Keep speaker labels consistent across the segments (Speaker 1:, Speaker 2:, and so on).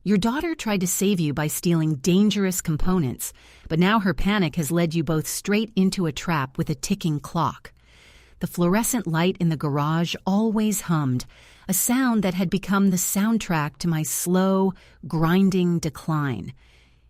Speaker 1: Your daughter tried to save you by stealing dangerous components, but now her panic has led you both straight into a trap with a ticking clock. The fluorescent light in the garage always hummed, a sound that had become the soundtrack to my slow, grinding decline.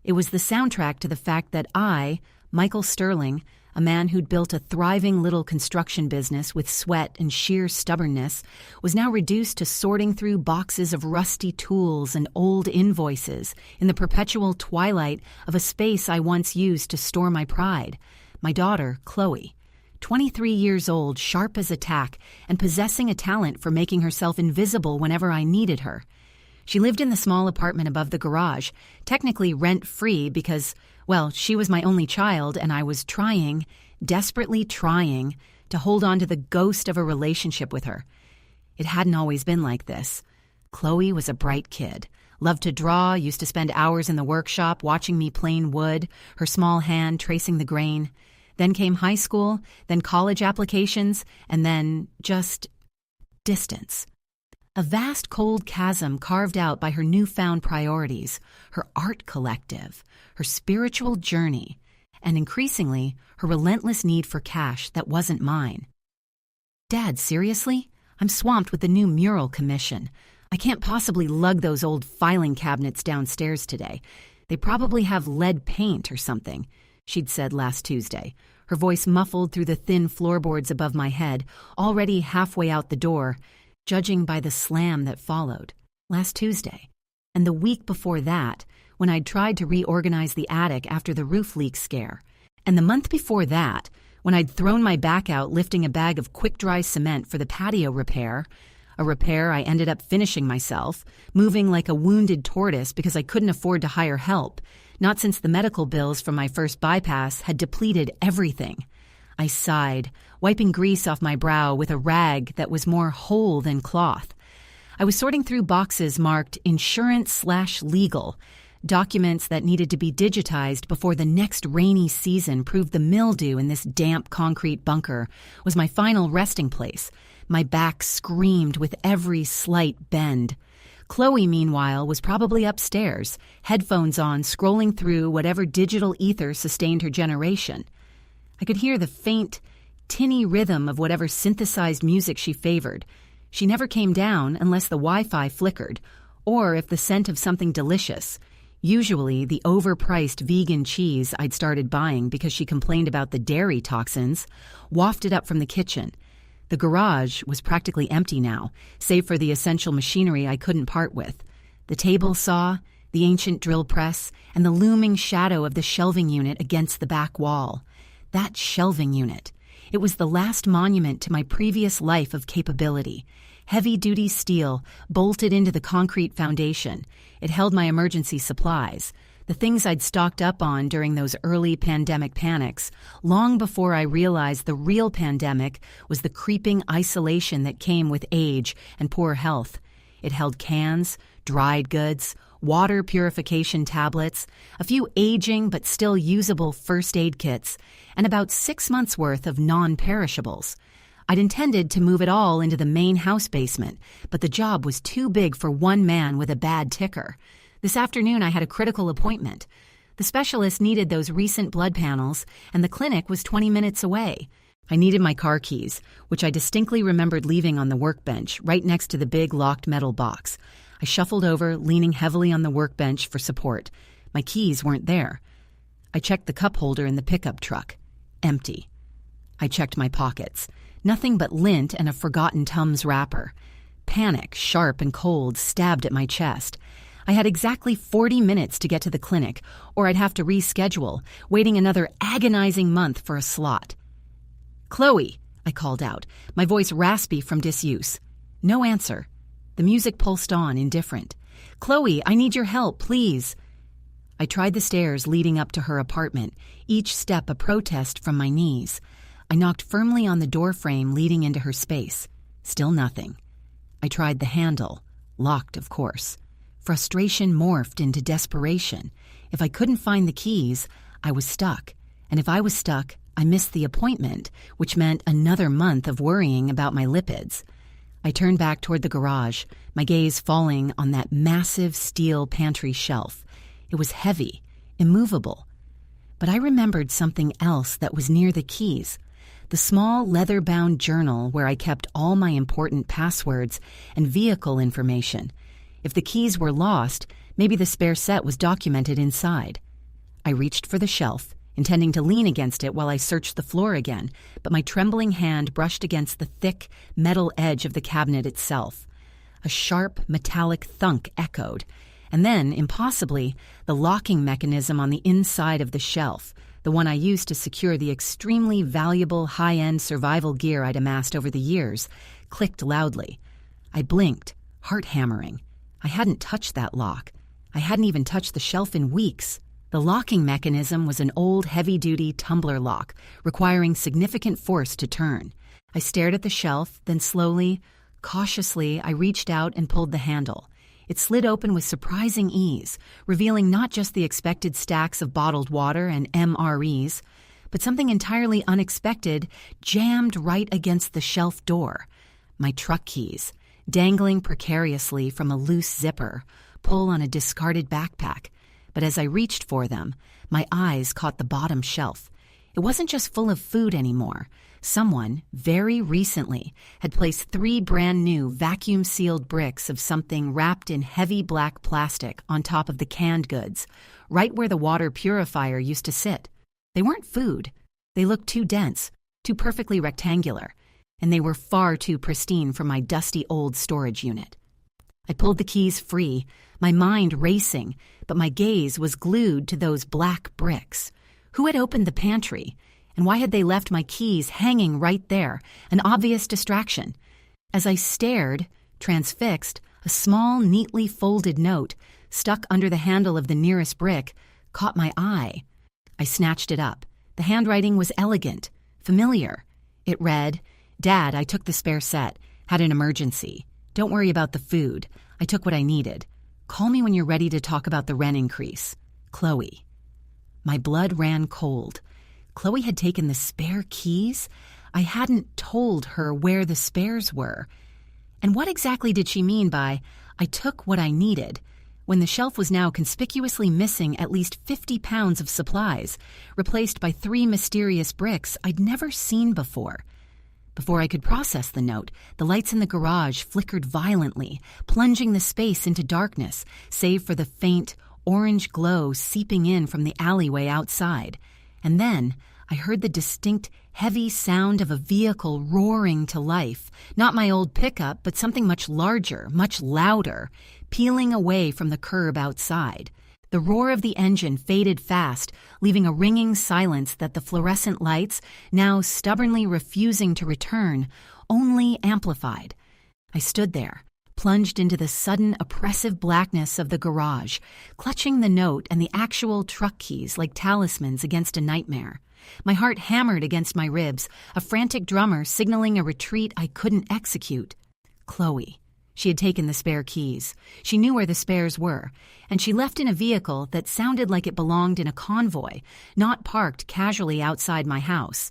Speaker 1: It was the soundtrack to the fact that I, Michael Sterling, a man who'd built a thriving little construction business with sweat and sheer stubbornness, was now reduced to sorting through boxes of rusty tools and old invoices in the perpetual twilight of a space I once used to store my pride. My daughter, Chloe, 23 years old, sharp as a tack, and possessing a talent for making herself invisible whenever I needed her. She lived in the small apartment above the garage, technically rent-free because, well, she was my only child and I was trying, desperately trying, to hold on to the ghost of a relationship with her. It hadn't always been like this. Chloe was a bright kid, loved to draw, used to spend hours in the workshop watching me plane wood, her small hand tracing the grain. Then came high school, then college applications, and then just distance. A vast cold chasm carved out by her newfound priorities, her art collective, her spiritual journey, and increasingly, her relentless need for cash that wasn't mine. Dad, seriously? I'm swamped with the new mural commission. I can't possibly lug those old filing cabinets downstairs today. They probably have lead paint or something, she'd said last Tuesday, her voice muffled through the thin floorboards above my head, already halfway out the door, judging by the slam that followed. Last Tuesday. And the week before that, when I'd tried to reorganize the attic after the roof leak scare. And the month before that, when I'd thrown my back out lifting a bag of quick-dry cement for the patio repair, a repair I ended up finishing myself, moving like a wounded tortoise because I couldn't afford to hire help, not since the medical bills from my first bypass had depleted everything. I sighed, wiping grease off my brow with a rag that was more whole than cloth. I was sorting through boxes marked insurance/legal, documents that needed to be digitized before the next rainy season proved the mildew in this damp concrete bunker was my final resting place. My back screamed with every slight bend. Chloe, meanwhile, was probably upstairs, headphones on, scrolling through whatever digital ether sustained her generation. I could hear the faint, tinny rhythm of whatever synthesized music she favored. She never came down unless the Wi-Fi flickered, or if the scent of something delicious, usually the overpriced vegan cheese I'd started buying because she complained about the dairy toxins, wafted up from the kitchen. The garage was practically empty now, save for the essential machinery I couldn't part with. The table saw, the ancient drill press, and the looming shadow of the shelving unit against the back wall. That shelving unit. It was the last monument to my previous life of capability. Heavy-duty steel, bolted into the concrete foundation. It held my emergency supplies, the things I'd stocked up on during those early pandemic panics, long before I realized the real pandemic was the creeping isolation that came with age and poor health. It held cans, dried goods, water purification tablets, a few aging but still usable first aid kits, and about 6 months' worth of non-perishables. I'd intended to move it all into the main house basement, but the job was too big for one man with a bad ticker. This afternoon I had a critical appointment. The specialist needed those recent blood panels, and the clinic was 20 minutes away. I needed my car keys, which I distinctly remembered leaving on the workbench right next to the big locked metal box. I shuffled over, leaning heavily on the workbench for support. My keys weren't there. I checked the cup holder in the pickup truck. Empty. I checked my pockets. Nothing but lint and a forgotten Tums wrapper. Panic, sharp and cold, stabbed at my chest. I had exactly 40 minutes to get to the clinic, or I'd have to reschedule, waiting another agonizing month for a slot. "Chloe," I called out, my voice raspy from disuse. No answer. The music pulsed on, indifferent. "Chloe, I need your help, please." I tried the stairs leading up to her apartment, each step a protest from my knees. I knocked firmly on the doorframe leading into her space. Still nothing. I tried the handle. Locked, of course. Frustration morphed into desperation. If I couldn't find the keys, I was stuck. And if I was stuck, I missed the appointment, which meant another month of worrying about my lipids. I turned back toward the garage, my gaze falling on that massive steel pantry shelf. It was heavy, immovable. But I remembered something else that was near the keys. The small leather-bound journal where I kept all my important passwords and vehicle information. If the keys were lost, maybe the spare set was documented inside. I reached for the shelf, intending to lean against it while I searched the floor again, but my trembling hand brushed against the thick, metal edge of the cabinet itself. A sharp, metallic thunk echoed, and then, impossibly, the locking mechanism on the inside of the shelf, the one I used to secure the extremely valuable high-end survival gear I'd amassed over the years, clicked loudly. I blinked, heart hammering. I hadn't touched that lock. I hadn't even touched the shelf in weeks. The locking mechanism was an old heavy-duty tumbler lock, requiring significant force to turn. I stared at the shelf, then slowly, cautiously, I reached out and pulled the handle. It slid open with surprising ease, revealing not just the expected stacks of bottled water and MREs, but something entirely unexpected jammed right against the shelf door. My truck keys, dangling precariously from a loose zipper, pull on a discarded backpack. But as I reached for them, my eyes caught the bottom shelf. It wasn't just full of food anymore. Someone, very recently, had placed 3 brand-new vacuum-sealed bricks of something wrapped in heavy black plastic on top of the canned goods, right where the water purifier used to sit. They weren't food. They looked too dense, too perfectly rectangular, and they were far too pristine for my dusty old storage unit. I pulled the keys free, my mind racing, but my gaze was glued to those black bricks. Who had opened the pantry? And why had they left my keys hanging right there, an obvious distraction? As I stared, transfixed, a small, neatly folded note, stuck under the handle of the nearest brick, caught my eye. I snatched it up. The handwriting was elegant, familiar. It read, "Dad, I took the spare set. Had an emergency. Don't worry about the food. I took what I needed. Call me when you're ready to talk about the rent increase. Chloe." My blood ran cold. Chloe had taken the spare keys? I hadn't told her where the spares were. And what exactly did she mean by, "I took what I needed," when the shelf was now conspicuously missing at least 50 pounds of supplies, replaced by 3 mysterious bricks I'd never seen before? Before I could process the note, the lights in the garage flickered violently, plunging the space into darkness, save for the faint, orange glow seeping in from the alleyway outside. And then I heard the distinct, heavy sound of a vehicle roaring to life, not my old pickup, but something much larger, much louder, peeling away from the curb outside. The roar of the engine faded fast, leaving a ringing silence that the fluorescent lights, now stubbornly refusing to return, only amplified. I stood there, plunged into the sudden oppressive blackness of the garage, clutching the note and the actual truck keys like talismans against a nightmare. My heart hammered against my ribs, a frantic drummer signaling a retreat I couldn't execute. Chloe. She had taken the spare keys. She knew where the spares were, and she left in a vehicle that sounded like it belonged in a convoy, not parked casually outside my house.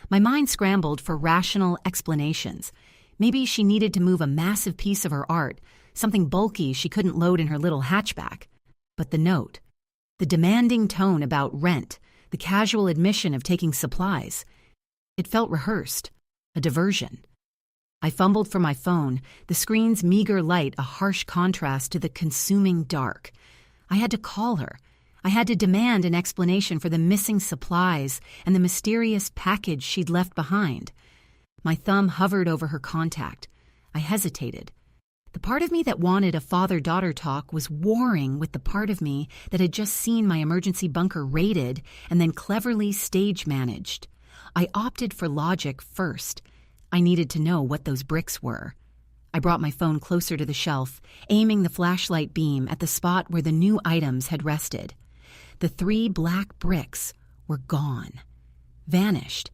Speaker 1: My mind scrambled for rational explanations. Maybe she needed to move a massive piece of her art, something bulky she couldn't load in her little hatchback. But the note, the demanding tone about rent, the casual admission of taking supplies, it felt rehearsed, a diversion. I fumbled for my phone, the screen's meager light a harsh contrast to the consuming dark. I had to call her. I had to demand an explanation for the missing supplies and the mysterious package she'd left behind. My thumb hovered over her contact. I hesitated. The part of me that wanted a father-daughter talk was warring with the part of me that had just seen my emergency bunker raided and then cleverly stage-managed. I opted for logic first. I needed to know what those bricks were. I brought my phone closer to the shelf, aiming the flashlight beam at the spot where the new items had rested. The 3 black bricks were gone. Vanished.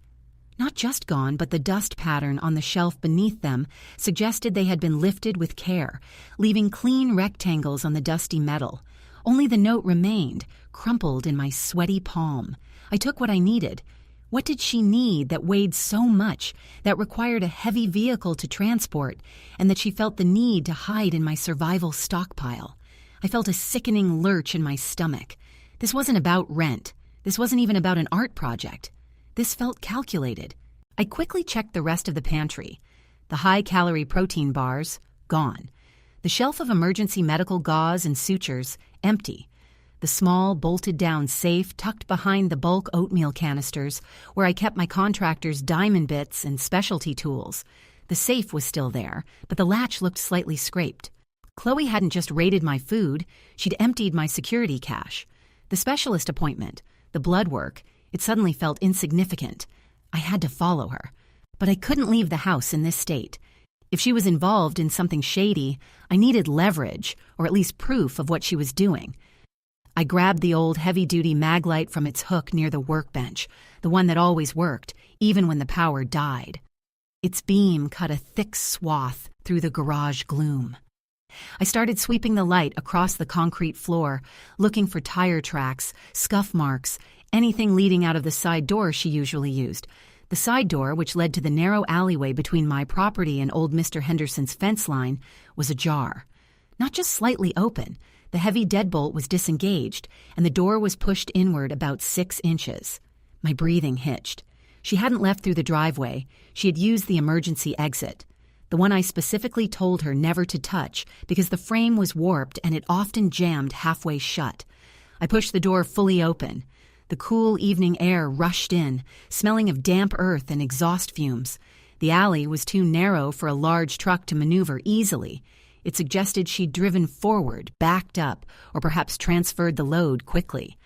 Speaker 1: Not just gone, but the dust pattern on the shelf beneath them suggested they had been lifted with care, leaving clean rectangles on the dusty metal. Only the note remained, crumpled in my sweaty palm. I took what I needed. What did she need that weighed so much, that required a heavy vehicle to transport, and that she felt the need to hide in my survival stockpile? I felt a sickening lurch in my stomach. This wasn't about rent. This wasn't even about an art project. This felt calculated. I quickly checked the rest of the pantry. The high-calorie protein bars, gone. The shelf of emergency medical gauze and sutures, empty. The small, bolted-down safe tucked behind the bulk oatmeal canisters where I kept my contractor's diamond bits and specialty tools. The safe was still there, but the latch looked slightly scraped. Chloe hadn't just raided my food, she'd emptied my security cache. The specialist appointment, the blood work, it suddenly felt insignificant. I had to follow her. But I couldn't leave the house in this state. If she was involved in something shady, I needed leverage, or at least proof of what she was doing. I grabbed the old heavy-duty mag light from its hook near the workbench, the one that always worked, even when the power died. Its beam cut a thick swath through the garage gloom. I started sweeping the light across the concrete floor, looking for tire tracks, scuff marks, anything leading out of the side door she usually used. The side door, which led to the narrow alleyway between my property and old Mr. Henderson's fence line, was ajar. Not just slightly open. The heavy deadbolt was disengaged, and the door was pushed inward about 6 inches. My breathing hitched. She hadn't left through the driveway. She had used the emergency exit, the one I specifically told her never to touch because the frame was warped and it often jammed halfway shut. I pushed the door fully open. The cool evening air rushed in, smelling of damp earth and exhaust fumes. The alley was too narrow for a large truck to maneuver easily. It suggested she'd driven forward, backed up, or perhaps transferred the load quickly.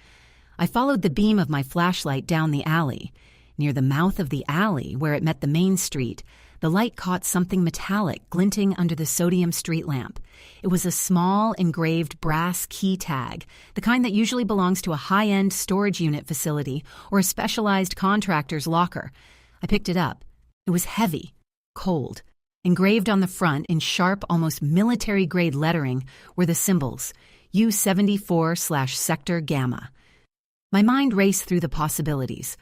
Speaker 1: I followed the beam of my flashlight down the alley. Near the mouth of the alley, where it met the main street, the light caught something metallic glinting under the sodium street lamp. It was a small, engraved brass key tag, the kind that usually belongs to a high-end storage unit facility or a specialized contractor's locker. I picked it up. It was heavy, cold. Engraved on the front in sharp, almost military-grade lettering were the symbols, U-74/Sector Gamma. My mind raced through the possibilities.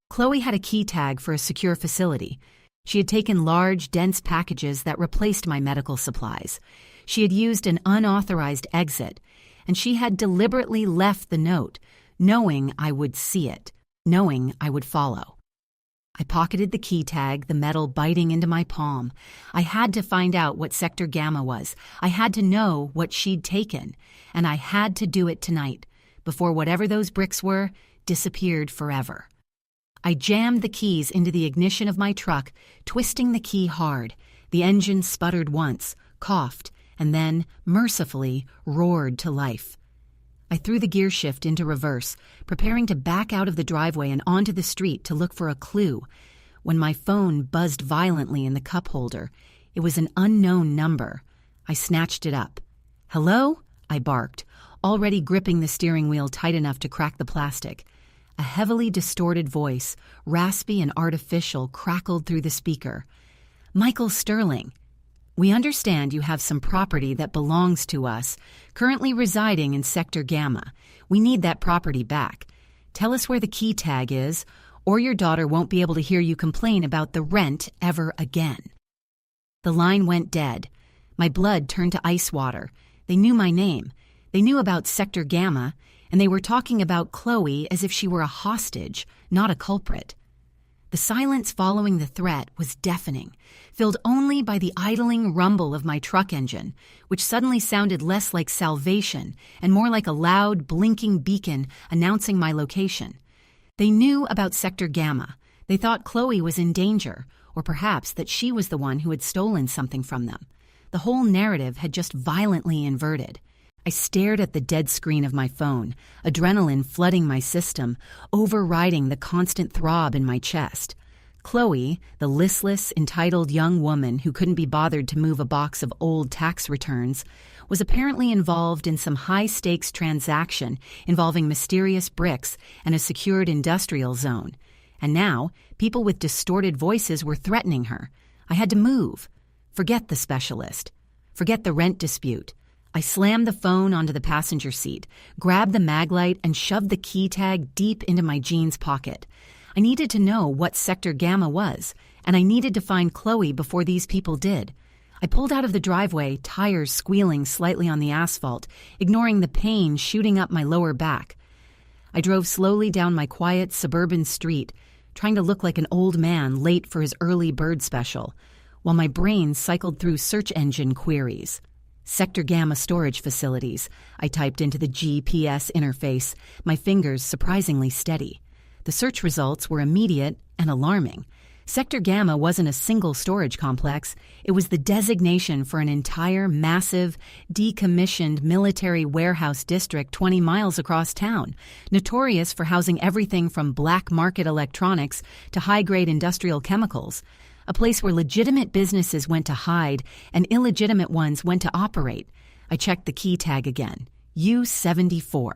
Speaker 1: Chloe had a key tag for a secure facility. She had taken large, dense packages that replaced my medical supplies. She had used an unauthorized exit, and she had deliberately left the note, knowing I would see it, knowing I would follow. I pocketed the key tag, the metal biting into my palm. I had to find out what Sector Gamma was. I had to know what she'd taken, and I had to do it tonight, before whatever those bricks were disappeared forever. I jammed the keys into the ignition of my truck, twisting the key hard. The engine sputtered once, coughed, and then, mercifully, roared to life. I threw the gear shift into reverse, preparing to back out of the driveway and onto the street to look for a clue, when my phone buzzed violently in the cup holder. It was an unknown number. I snatched it up. "Hello?" I barked, already gripping the steering wheel tight enough to crack the plastic. A heavily distorted voice, raspy and artificial, crackled through the speaker. "Michael Sterling. We understand you have some property that belongs to us, currently residing in Sector Gamma. We need that property back. Tell us where the key tag is, or your daughter won't be able to hear you complain about the rent ever again." The line went dead. My blood turned to ice water. They knew my name. They knew about Sector Gamma, and they were talking about Chloe as if she were a hostage, not a culprit. The silence following the threat was deafening, filled only by the idling rumble of my truck engine, which suddenly sounded less like salvation and more like a loud, blinking beacon announcing my location. They knew about Sector Gamma. They thought Chloe was in danger, or perhaps that she was the one who had stolen something from them. The whole narrative had just violently inverted. I stared at the dead screen of my phone, adrenaline flooding my system, overriding the constant throb in my chest. Chloe, the listless, entitled young woman who couldn't be bothered to move a box of old tax returns, was apparently involved in some high-stakes transaction involving mysterious bricks and a secured industrial zone. And now, people with distorted voices were threatening her. I had to move. Forget the specialist. Forget the rent dispute. I slammed the phone onto the passenger seat, grabbed the mag light, and shoved the key tag deep into my jeans pocket. I needed to know what Sector Gamma was, and I needed to find Chloe before these people did. I pulled out of the driveway, tires squealing slightly on the asphalt, ignoring the pain shooting up my lower back. I drove slowly down my quiet suburban street, trying to look like an old man late for his early bird special, while my brain cycled through search engine queries. Sector Gamma storage facilities, I typed into the GPS interface, my fingers surprisingly steady. The search results were immediate and alarming. Sector Gamma wasn't a single storage complex. It was the designation for an entire massive, decommissioned military warehouse district 20 miles across town, notorious for housing everything from black market electronics to high-grade industrial chemicals. A place where legitimate businesses went to hide and illegitimate ones went to operate. I checked the key tag again. U-74.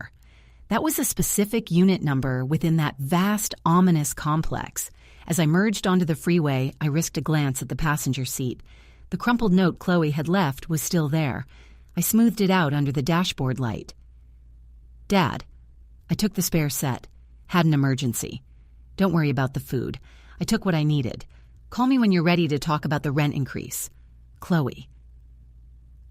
Speaker 1: That was a specific unit number within that vast, ominous complex. As I merged onto the freeway, I risked a glance at the passenger seat. The crumpled note Chloe had left was still there. I smoothed it out under the dashboard light. Dad. I took the spare set. Had an emergency. Don't worry about the food. I took what I needed. Call me when you're ready to talk about the rent increase. Chloe.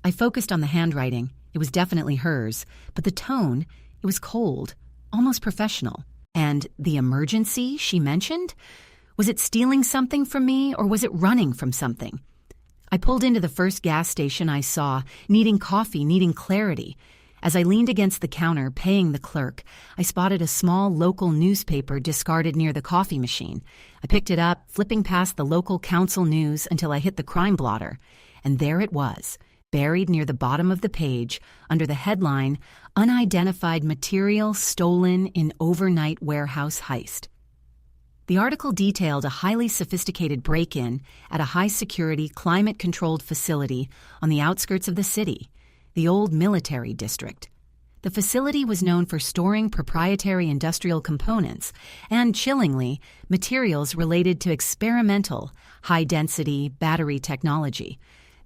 Speaker 1: I focused on the handwriting. It was definitely hers, but the tone, it was cold, almost professional. And the emergency she mentioned? Was it stealing something from me, or was it running from something? I pulled into the first gas station I saw, needing coffee, needing clarity. As I leaned against the counter, paying the clerk, I spotted a small local newspaper discarded near the coffee machine. I picked it up, flipping past the local council news until I hit the crime blotter. And there it was, buried near the bottom of the page, under the headline, Unidentified Material Stolen in Overnight Warehouse Heist. The article detailed a highly sophisticated break-in at a high-security, climate-controlled facility on the outskirts of the city, the old military district. The facility was known for storing proprietary industrial components and, chillingly, materials related to experimental, high-density battery technology.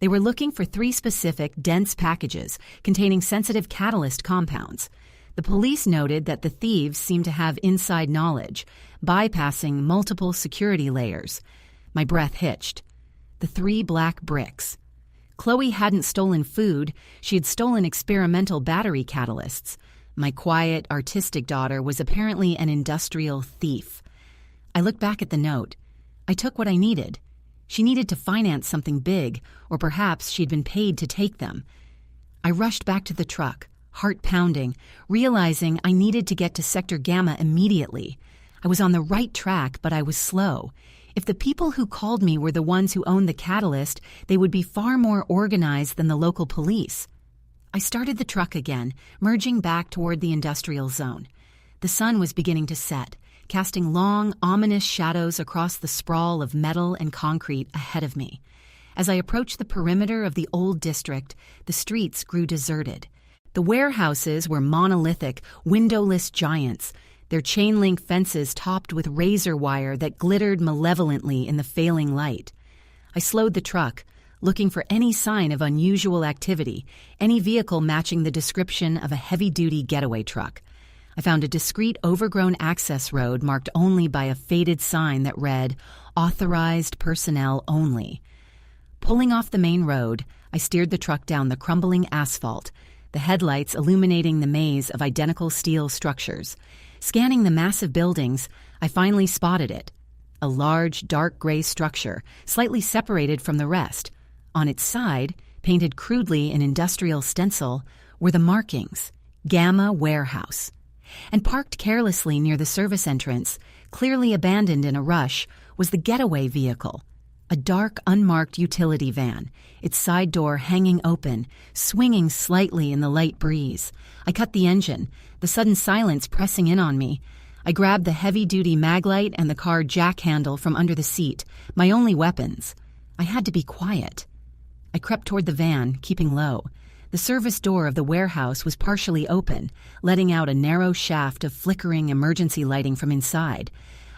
Speaker 1: They were looking for 3 specific, dense packages containing sensitive catalyst compounds. The police noted that the thieves seemed to have inside knowledge, bypassing multiple security layers. My breath hitched. The 3 black bricks. Chloe hadn't stolen food, she had stolen experimental battery catalysts. My quiet, artistic daughter was apparently an industrial thief. I looked back at the note. I took what I needed. She needed to finance something big, or perhaps she'd been paid to take them. I rushed back to the truck, heart pounding, realizing I needed to get to Sector Gamma immediately. I was on the right track, but I was slow. If the people who called me were the ones who owned the catalyst, they would be far more organized than the local police. I started the truck again, merging back toward the industrial zone. The sun was beginning to set, casting long, ominous shadows across the sprawl of metal and concrete ahead of me. As I approached the perimeter of the old district, the streets grew deserted. The warehouses were monolithic, windowless giants, their chain-link fences topped with razor wire that glittered malevolently in the failing light. I slowed the truck, looking for any sign of unusual activity, any vehicle matching the description of a heavy-duty getaway truck. I found a discreet, overgrown access road marked only by a faded sign that read, Authorized Personnel Only. Pulling off the main road, I steered the truck down the crumbling asphalt, the headlights illuminating the maze of identical steel structures. Scanning the massive buildings, I finally spotted it. A large, dark gray structure, slightly separated from the rest. On its side, painted crudely in industrial stencil, were the markings, Gamma Warehouse. And parked carelessly near the service entrance, clearly abandoned in a rush, was the getaway vehicle. A dark, unmarked utility van, its side door hanging open, swinging slightly in the light breeze. I cut the engine, the sudden silence pressing in on me. I grabbed the heavy-duty maglite and the car jack handle from under the seat, my only weapons. I had to be quiet. I crept toward the van, keeping low. The service door of the warehouse was partially open, letting out a narrow shaft of flickering emergency lighting from inside.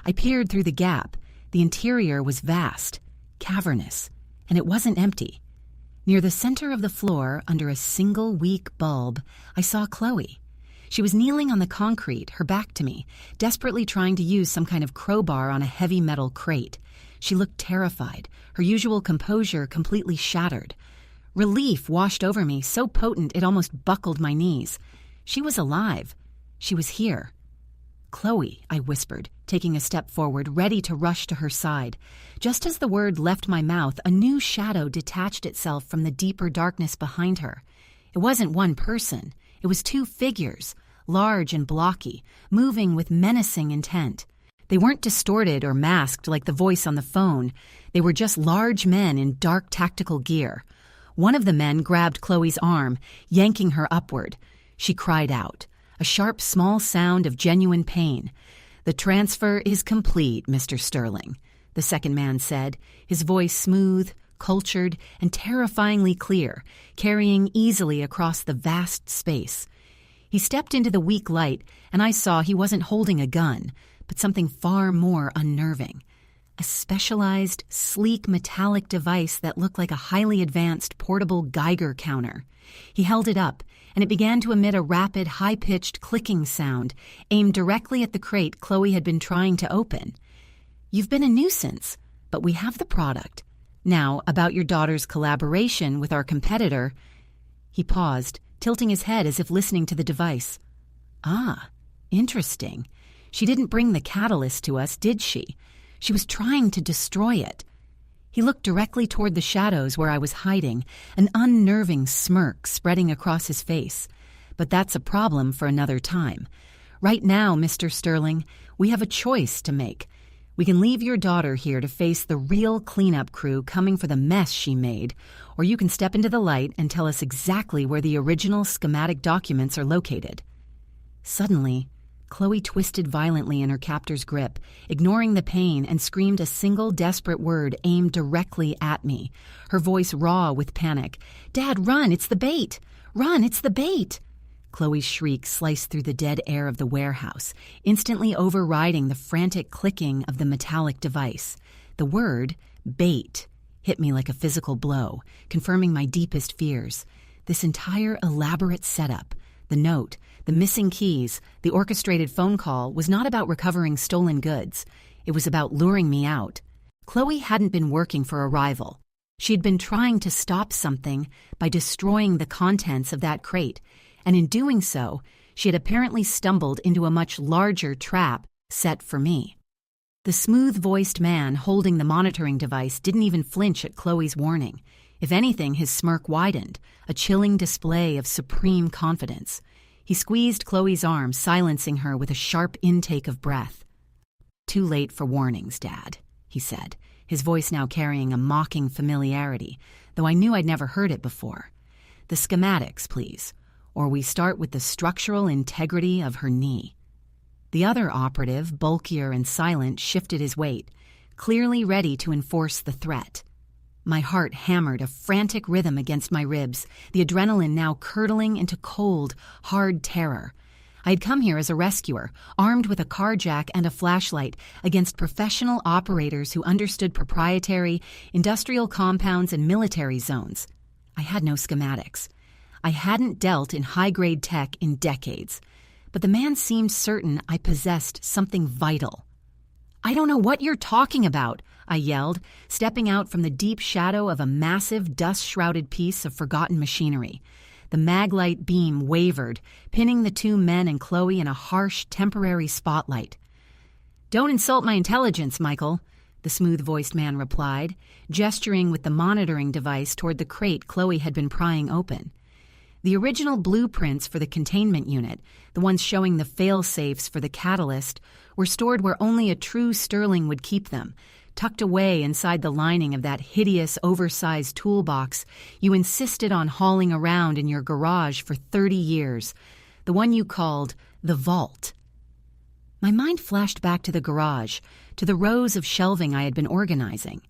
Speaker 1: I peered through the gap. The interior was vast, cavernous, and it wasn't empty. Near the center of the floor, under a single weak bulb, I saw Chloe. She was kneeling on the concrete, her back to me, desperately trying to use some kind of crowbar on a heavy metal crate. She looked terrified, her usual composure completely shattered. Relief washed over me, so potent it almost buckled my knees. She was alive. She was here. "Chloe," I whispered, taking a step forward, ready to rush to her side. Just as the word left my mouth, a new shadow detached itself from the deeper darkness behind her. It wasn't one person. It was two figures, large and blocky, moving with menacing intent. They weren't distorted or masked like the voice on the phone. They were just large men in dark tactical gear. One of the men grabbed Chloe's arm, yanking her upward. She cried out, a sharp, small sound of genuine pain. "The transfer is complete, Mr. Sterling," the second man said, his voice smooth, cultured, and terrifyingly clear, carrying easily across the vast space. He stepped into the weak light, and I saw he wasn't holding a gun, but something far more unnerving. A specialized, sleek metallic device that looked like a highly advanced portable Geiger counter. He held it up, and it began to emit a rapid, high-pitched clicking sound aimed directly at the crate Chloe had been trying to open. "You've been a nuisance, but we have the product. Now, about your daughter's collaboration with our competitor." He paused, tilting his head as if listening to the device. "Ah, interesting. She didn't bring the catalyst to us, did she? She was trying to destroy it." He looked directly toward the shadows where I was hiding, an unnerving smirk spreading across his face. "But that's a problem for another time. Right now, Mr. Sterling, we have a choice to make. We can leave your daughter here to face the real cleanup crew coming for the mess she made, or you can step into the light and tell us exactly where the original schematic documents are located." Suddenly, Chloe twisted violently in her captor's grip, ignoring the pain, and screamed a single desperate word aimed directly at me, her voice raw with panic. "Dad, run! It's the bait! Run! It's the bait!" Chloe's shriek sliced through the dead air of the warehouse, instantly overriding the frantic clicking of the metallic device. The word, bait, hit me like a physical blow, confirming my deepest fears. This entire elaborate setup, the note, the missing keys, the orchestrated phone call, was not about recovering stolen goods. It was about luring me out. Chloe hadn't been working for a rival. She'd been trying to stop something by destroying the contents of that crate, and in doing so, she had apparently stumbled into a much larger trap set for me. The smooth-voiced man holding the monitoring device didn't even flinch at Chloe's warning. If anything, his smirk widened, a chilling display of supreme confidence. He squeezed Chloe's arm, silencing her with a sharp intake of breath. "Too late for warnings, Dad," he said, his voice now carrying a mocking familiarity, though I knew I'd never heard it before. "The schematics, please, or we start with the structural integrity of her knee." The other operative, bulkier and silent, shifted his weight, clearly ready to enforce the threat. My heart hammered a frantic rhythm against my ribs, the adrenaline now curdling into cold, hard terror. I had come here as a rescuer, armed with a car jack and a flashlight, against professional operators who understood proprietary, industrial compounds and military zones. I had no schematics. I hadn't dealt in high-grade tech in decades, but the man seemed certain I possessed something vital. "I don't know what you're talking about," I yelled, stepping out from the deep shadow of a massive, dust-shrouded piece of forgotten machinery. The maglite beam wavered, pinning the two men and Chloe in a harsh, temporary spotlight. "Don't insult my intelligence, Michael," the smooth-voiced man replied, gesturing with the monitoring device toward the crate Chloe had been prying open. The original blueprints for the containment unit, the ones showing the fail-safes for the catalyst, were stored where only a true Sterling would keep them, tucked away inside the lining of that hideous, oversized toolbox you insisted on hauling around in your garage for 30 years, the one you called the vault. My mind flashed back to the garage, to the rows of shelving I had been organizing.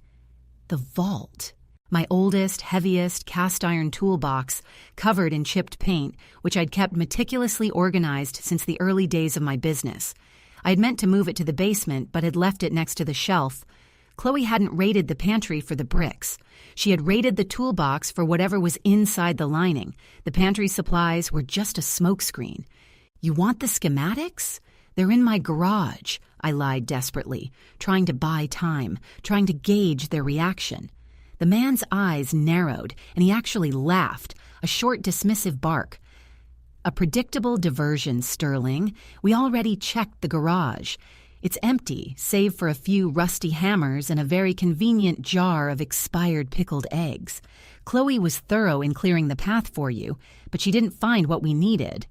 Speaker 1: The vault. My oldest, heaviest cast-iron toolbox, covered in chipped paint, which I'd kept meticulously organized since the early days of my business. I had meant to move it to the basement, but had left it next to the shelf. Chloe hadn't raided the pantry for the bricks. She had raided the toolbox for whatever was inside the lining. The pantry supplies were just a smokescreen. You want the schematics? They're in my garage, I lied desperately, trying to buy time, trying to gauge their reaction. The man's eyes narrowed, and he actually laughed, a short dismissive bark. A predictable diversion, Sterling. We already checked the garage. It's empty, save for a few rusty hammers and a very convenient jar of expired pickled eggs. Chloe was thorough in clearing the path for you, but she didn't find what we needed.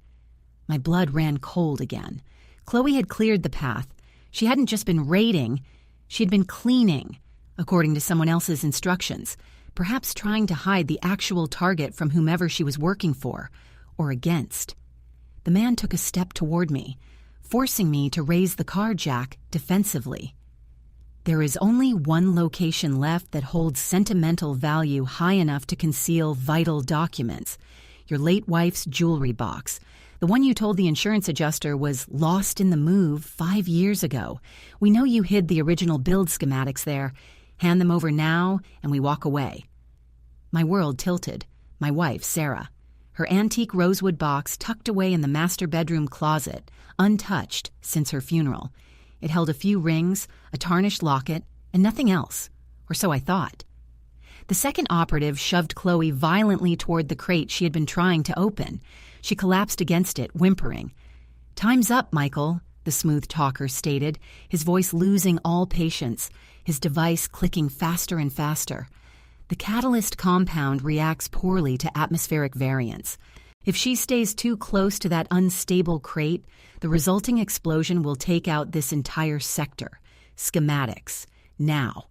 Speaker 1: My blood ran cold again. Chloe had cleared the path. She hadn't just been raiding, she had been cleaning, according to someone else's instructions, perhaps trying to hide the actual target from whomever she was working for, or against. The man took a step toward me, forcing me to raise the car jack defensively. There is only one location left that holds sentimental value high enough to conceal vital documents. Your late wife's jewelry box. The one you told the insurance adjuster was lost in the move 5 years ago. We know you hid the original build schematics there. Hand them over now, and we walk away. My world tilted. My wife, Sarah. Her antique rosewood box tucked away in the master bedroom closet, untouched since her funeral. It held a few rings, a tarnished locket, and nothing else, or so I thought. The second operative shoved Chloe violently toward the crate she had been trying to open. She collapsed against it, whimpering. "Time's up, Michael," the smooth talker stated, his voice losing all patience, his device clicking faster and faster. The catalyst compound reacts poorly to atmospheric variance. If she stays too close to that unstable crate, the resulting explosion will take out this entire sector. Schematics. Now.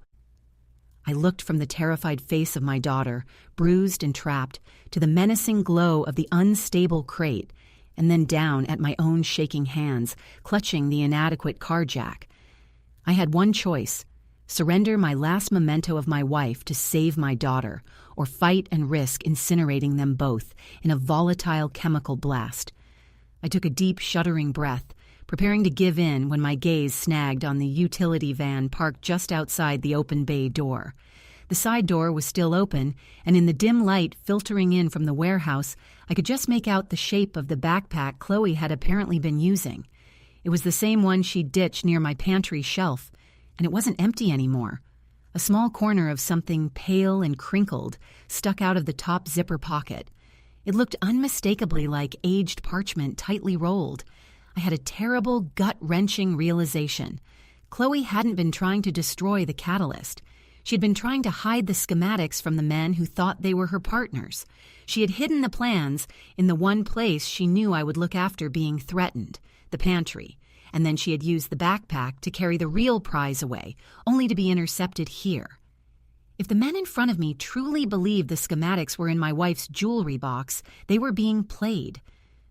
Speaker 1: I looked from the terrified face of my daughter, bruised and trapped, to the menacing glow of the unstable crate, and then down at my own shaking hands, clutching the inadequate car jack. I had one choice: surrender my last memento of my wife to save my daughter, or fight and risk incinerating them both in a volatile chemical blast. I took a deep, shuddering breath, preparing to give in when my gaze snagged on the utility van parked just outside the open bay door. The side door was still open, and in the dim light filtering in from the warehouse, I could just make out the shape of the backpack Chloe had apparently been using. It was the same one she'd ditched near my pantry shelf, and it wasn't empty anymore. A small corner of something pale and crinkled stuck out of the top zipper pocket. It looked unmistakably like aged parchment tightly rolled. I had a terrible, gut-wrenching realization. Chloe hadn't been trying to destroy the catalyst. She had been trying to hide the schematics from the men who thought they were her partners. She had hidden the plans in the one place she knew I would look after being threatened, the pantry, and then she had used the backpack to carry the real prize away, only to be intercepted here. If the men in front of me truly believed the schematics were in my wife's jewelry box, they were being played.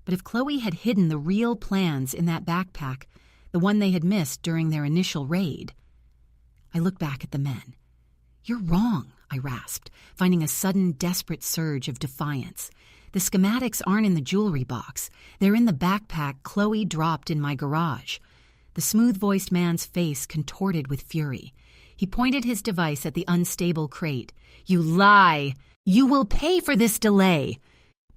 Speaker 1: But if Chloe had hidden the real plans in that backpack, the one they had missed during their initial raid. I looked back at the men. "You're wrong," I rasped, finding a sudden, desperate surge of defiance. "The schematics aren't in the jewelry box. They're in the backpack Chloe dropped in my garage." The smooth-voiced man's face contorted with fury. He pointed his device at the unstable crate. "You lie! You will pay for this delay!"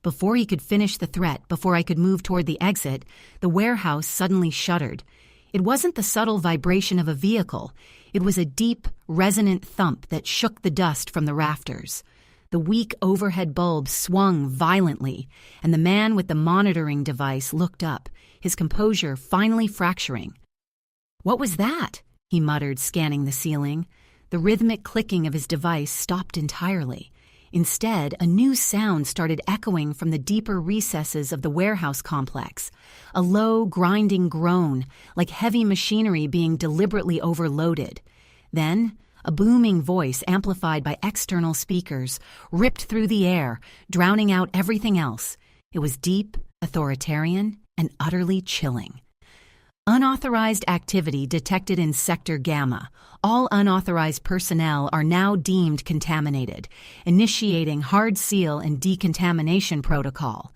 Speaker 1: Before he could finish the threat, before I could move toward the exit, the warehouse suddenly shuddered. It wasn't the subtle vibration of a vehicle. It was a deep, resonant thump that shook the dust from the rafters. The weak overhead bulb swung violently, and the man with the monitoring device looked up, his composure finally fracturing. "What was that?" he muttered, scanning the ceiling. The rhythmic clicking of his device stopped entirely. Instead, a new sound started echoing from the deeper recesses of the warehouse complex, a low, grinding groan, like heavy machinery being deliberately overloaded. Then, a booming voice amplified by external speakers ripped through the air, drowning out everything else. It was deep, authoritarian, and utterly chilling. "Unauthorized activity detected in Sector Gamma. All unauthorized personnel are now deemed contaminated. Initiating hard seal and decontamination protocol."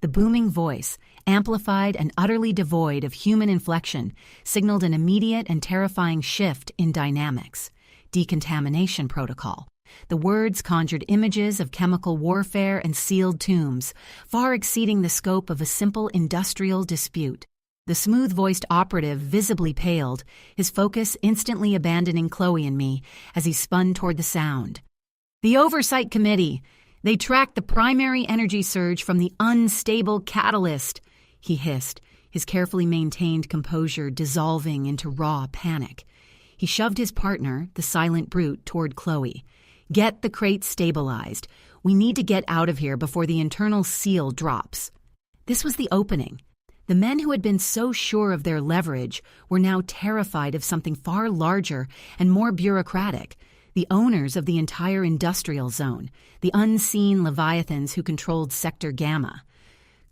Speaker 1: The booming voice, amplified and utterly devoid of human inflection, signaled an immediate and terrifying shift in dynamics. Decontamination protocol. The words conjured images of chemical warfare and sealed tombs, far exceeding the scope of a simple industrial dispute. The smooth-voiced operative visibly paled, his focus instantly abandoning Chloe and me as he spun toward the sound. "The Oversight Committee! They tracked the primary energy surge from the unstable catalyst," he hissed, his carefully maintained composure dissolving into raw panic. He shoved his partner, the silent brute, toward Chloe. "Get the crate stabilized. We need to get out of here before the internal seal drops." This was the opening. The men who had been so sure of their leverage were now terrified of something far larger and more bureaucratic, the owners of the entire industrial zone, the unseen leviathans who controlled Sector Gamma.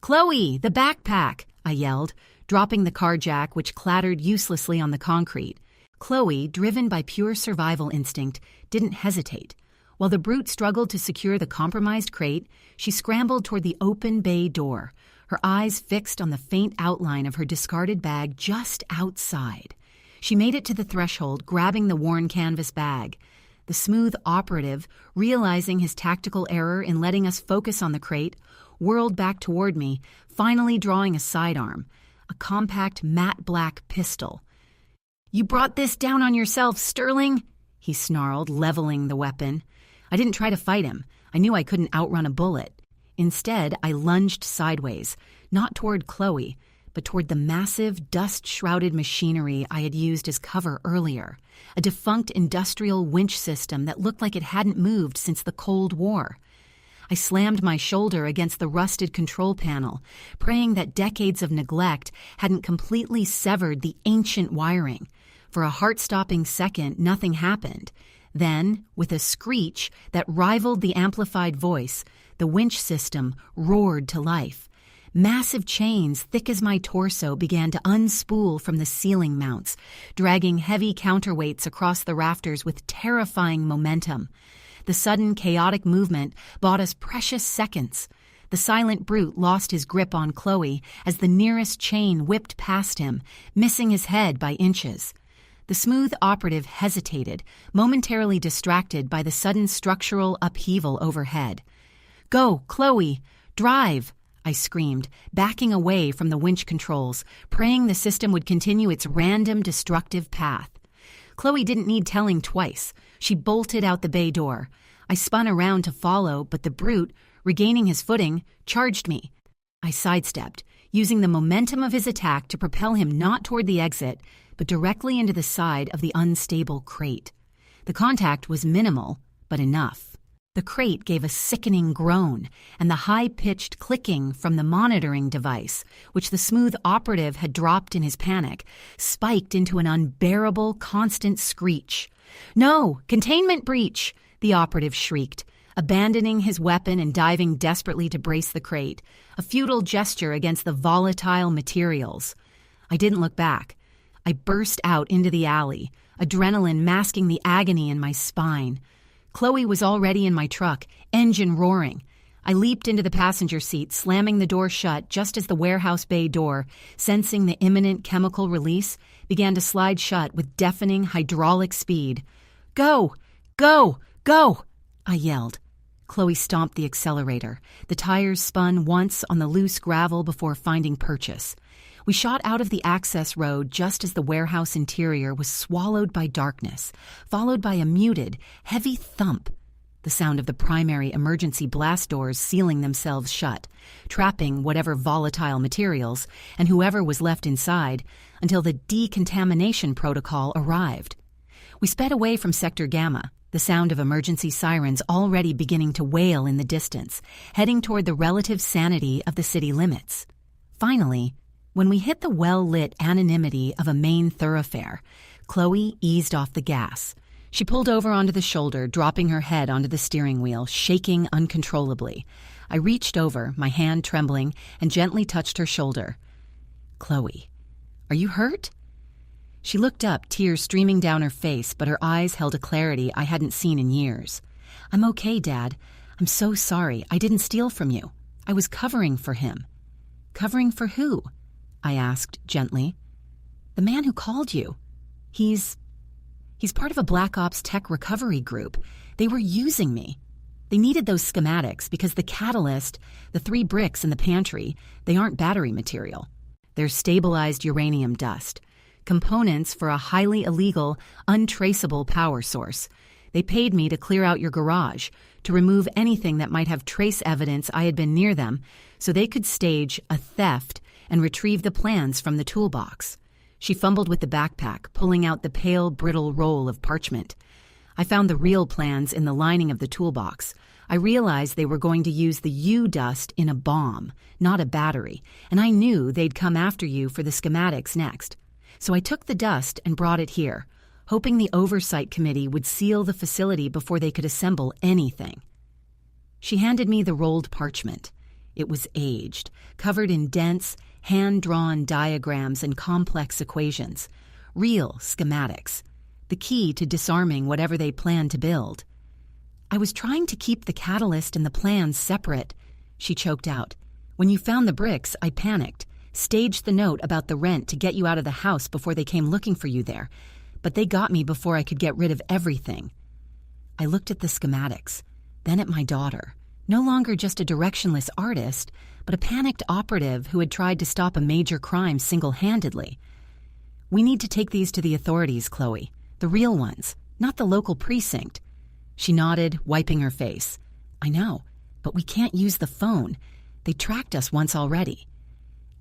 Speaker 1: "Chloe, the backpack!" I yelled, dropping the car jack which clattered uselessly on the concrete. Chloe, driven by pure survival instinct, didn't hesitate. While the brute struggled to secure the compromised crate, she scrambled toward the open bay door, her eyes fixed on the faint outline of her discarded bag just outside. She made it to the threshold, grabbing the worn canvas bag. The smooth operative, realizing his tactical error in letting us focus on the crate, whirled back toward me, finally drawing a sidearm, a compact matte black pistol. "You brought this down on yourself, Sterling," he snarled, leveling the weapon. I didn't try to fight him. I knew I couldn't outrun a bullet. Instead, I lunged sideways, not toward Chloe, but toward the massive, dust-shrouded machinery I had used as cover earlier, a defunct industrial winch system that looked like it hadn't moved since the Cold War. I slammed my shoulder against the rusted control panel, praying that decades of neglect hadn't completely severed the ancient wiring. For a heart-stopping second, nothing happened. Then, with a screech that rivaled the amplified voice, the winch system roared to life. Massive chains thick as my torso began to unspool from the ceiling mounts, dragging heavy counterweights across the rafters with terrifying momentum. The sudden chaotic movement bought us precious seconds. The silent brute lost his grip on Chloe as the nearest chain whipped past him, missing his head by inches. The smooth operative hesitated, momentarily distracted by the sudden structural upheaval overhead. "Go, Chloe! Drive!" I screamed, backing away from the winch controls, praying the system would continue its random, destructive path. Chloe didn't need telling twice. She bolted out the bay door. I spun around to follow, but the brute, regaining his footing, charged me. I sidestepped, using the momentum of his attack to propel him not toward the exit, but directly into the side of the unstable crate. The contact was minimal, but enough. The crate gave a sickening groan, and the high-pitched clicking from the monitoring device, which the smooth operative had dropped in his panic, spiked into an unbearable, constant screech. "No! Containment breach!" the operative shrieked, abandoning his weapon and diving desperately to brace the crate, a futile gesture against the volatile materials. I didn't look back. I burst out into the alley, adrenaline masking the agony in my spine. Chloe was already in my truck, engine roaring. I leaped into the passenger seat, slamming the door shut just as the warehouse bay door, sensing the imminent chemical release, began to slide shut with deafening hydraulic speed. "Go! Go! Go!" I yelled. Chloe stomped the accelerator. The tires spun once on the loose gravel before finding purchase. We shot out of the access road just as the warehouse interior was swallowed by darkness, followed by a muted, heavy thump, the sound of the primary emergency blast doors sealing themselves shut, trapping whatever volatile materials and whoever was left inside until the decontamination protocol arrived. We sped away from Sector Gamma, the sound of emergency sirens already beginning to wail in the distance, heading toward the relative sanity of the city limits. Finally, when we hit the well-lit anonymity of a main thoroughfare, Chloe eased off the gas. She pulled over onto the shoulder, dropping her head onto the steering wheel, shaking uncontrollably. I reached over, my hand trembling, and gently touched her shoulder. "Chloe, are you hurt?" She looked up, tears streaming down her face, but her eyes held a clarity I hadn't seen in years. "I'm okay, Dad. I'm so sorry. I didn't steal from you. I was covering for him." "Covering for who?" I asked gently. "The man who called you. He's He's part of a Black Ops tech recovery group. They were using me. They needed those schematics because the catalyst, the 3 bricks in the pantry, they aren't battery material. They're stabilized uranium dust, components for a highly illegal, untraceable power source. They paid me to clear out your garage, to remove anything that might have trace evidence I had been near them, so they could stage a theft and retrieve the plans from the toolbox. She fumbled with the backpack, pulling out the pale, brittle roll of parchment. I found the real plans in the lining of the toolbox. I realized they were going to use the U dust in a bomb, not a battery, and I knew they'd come after you for the schematics next. So I took the dust and brought it here, hoping the oversight committee would seal the facility before they could assemble anything. She handed me the rolled parchment. It was aged, covered in dense, hand-drawn diagrams and complex equations. Real schematics. The key to disarming whatever they planned to build. I was trying to keep the catalyst and the plans separate, she choked out. When you found the bricks, I panicked, staged the note about the rent to get you out of the house before they came looking for you there. But they got me before I could get rid of everything. I looked at the schematics, then at my daughter. No longer just a directionless artist, but a panicked operative who had tried to stop a major crime single-handedly. We need to take these to the authorities, Chloe. The real ones, not the local precinct. She nodded, wiping her face. I know, but we can't use the phone. They tracked us once already.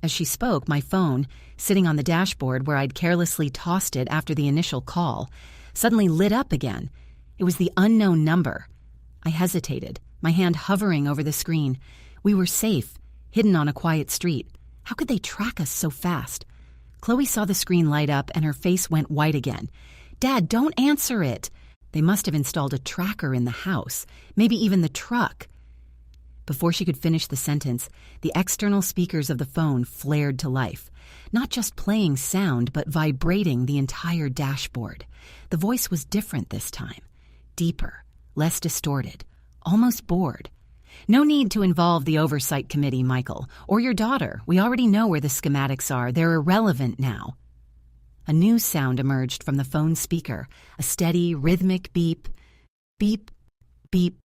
Speaker 1: As she spoke, my phone, sitting on the dashboard where I'd carelessly tossed it after the initial call, suddenly lit up again. It was the unknown number. I hesitated, my hand hovering over the screen. We were safe, hidden on a quiet street. How could they track us so fast? Chloe saw the screen light up and her face went white again. Dad, don't answer it. They must have installed a tracker in the house, maybe even the truck. Before she could finish the sentence, the external speakers of the phone flared to life, not just playing sound, but vibrating the entire dashboard. The voice was different this time, deeper, less distorted, almost bored. No need to involve the oversight committee, Michael, or your daughter. We already know where the schematics are. They're irrelevant now. A new sound emerged from the phone speaker, a steady, rhythmic beep, beep, beep.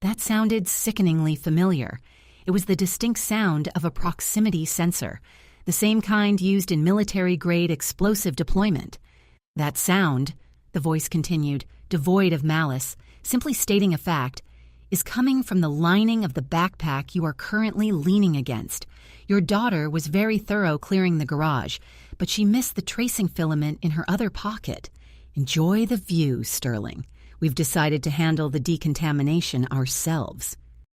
Speaker 1: That sounded sickeningly familiar. It was the distinct sound of a proximity sensor, the same kind used in military-grade explosive deployment. That sound, the voice continued, devoid of malice, simply stating a fact, is coming from the lining of the backpack you are currently leaning against. Your daughter was very thorough clearing the garage, but she missed the tracing filament in her other pocket. Enjoy the view, Sterling. We've decided to handle the decontamination ourselves.